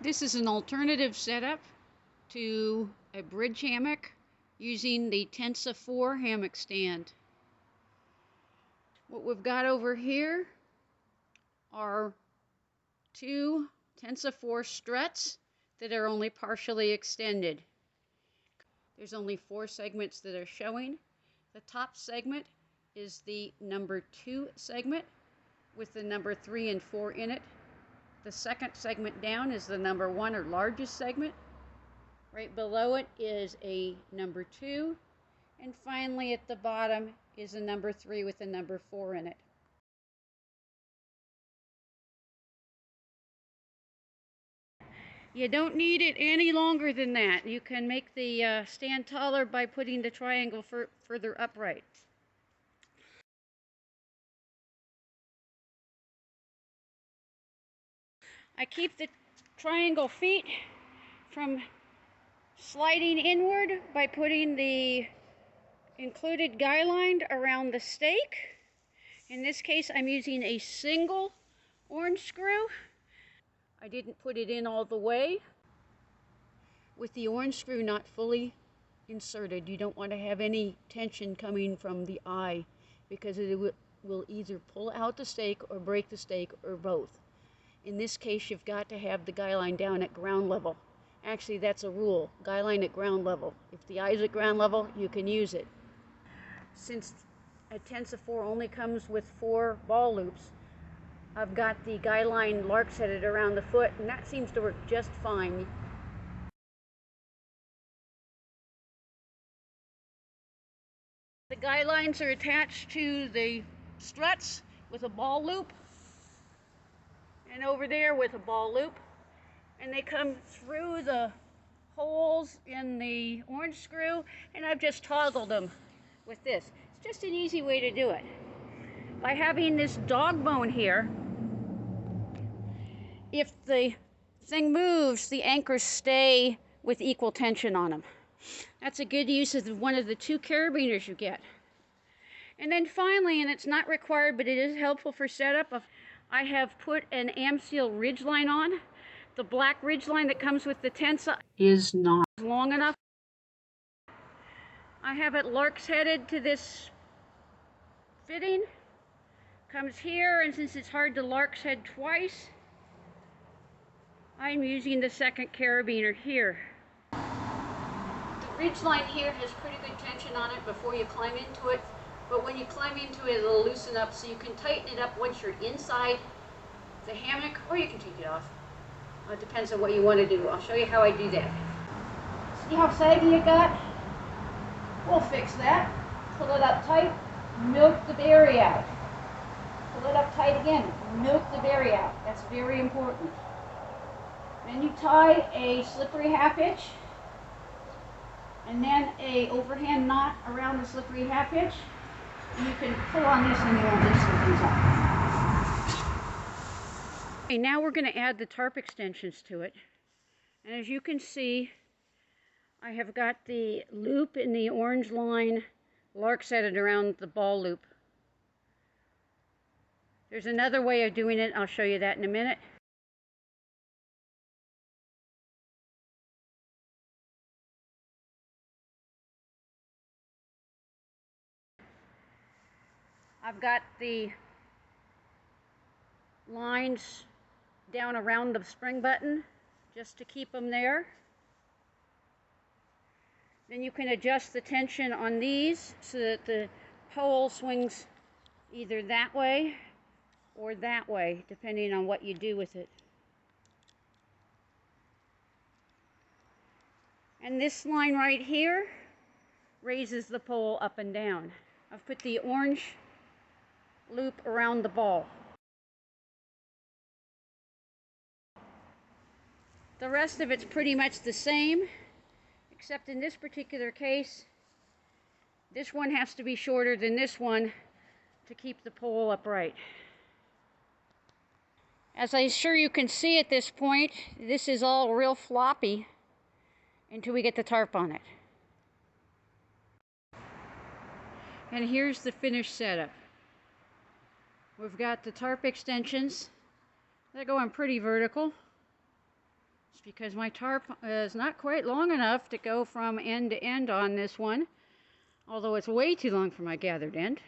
This is an alternative setup to a bridge hammock using the Tensa4 hammock stand. What we've got over here are two Tensa4 struts that are only partially extended. There's only 4 segments that are showing. The top segment is the number 2 segment with the number 3 and 4 in it. The second segment down is the number 1 or largest segment. Right below it is a number 2. And finally at the bottom is a number 3 with a number 4 in it. You don't need it any longer than that. You can make the stand taller by putting the triangle further upright. I keep the triangle feet from sliding inward by putting the included guy line around the stake. In this case, I'm using a single orange screw. I didn't put it in all the way. With the orange screw not fully inserted, you don't want to have any tension coming from the eye because it will either pull out the stake or break the stake or both. In this case, you've got to have the guy line down at ground level. Actually, that's a rule, guy line at ground level. If the eye's at ground level, you can use it. Since a Tensa4 only comes with 4 ball loops, I've got the guy line larks headed around the foot, and that seems to work just fine. The guy lines are attached to the struts with a ball loop, and over there with a ball loop, and they come through the holes in the orange screw, and I've just toggled them with this. It's just an easy way to do it. By having this dog bone here, if the thing moves, the anchors stay with equal tension on them. That's a good use of one of the 2 carabiners you get. And then finally, and it's not required, but it is helpful for setup, I have put an Amseal ridgeline on. The black ridgeline that comes with the Tensa is not long enough. I have it larks headed to this fitting. Comes here, and since it's hard to larks head twice, I'm using the second carabiner here. The ridgeline here has pretty good tension on it before you climb into it, but when you climb into it, it'll loosen up, so you can tighten it up once you're inside the hammock, or you can take it off. It depends on what you want to do. I'll show you how I do that. See how saggy it got? We'll fix that. Pull it up tight, milk the berry out. Pull it up tight again, milk the berry out. That's very important. Then you tie a slippery half hitch, and then a overhand knot around the slippery half hitch. And you can pull on this and you won't loosen things up. Okay, now we're going to add the tarp extensions to it. And as you can see, I have got the loop in the orange line lark setted around the ball loop. There's another way of doing it. I'll show you that in a minute. I've got the lines down around the spring button just to keep them there. Then you can adjust the tension on these so that the pole swings either that way or that way, depending on what you do with it. And this line right here raises the pole up and down. I've put the orange loop around the ball. The rest of it's pretty much the same, except in this particular case, this one has to be shorter than this one to keep the pole upright. As I'm sure you can see at this point, this is all real floppy until we get the tarp on it. And here's the finished setup. We've got the tarp extensions. They're going pretty vertical. because my tarp is not quite long enough to go from end to end on this one, although it's way too long for my gathered end.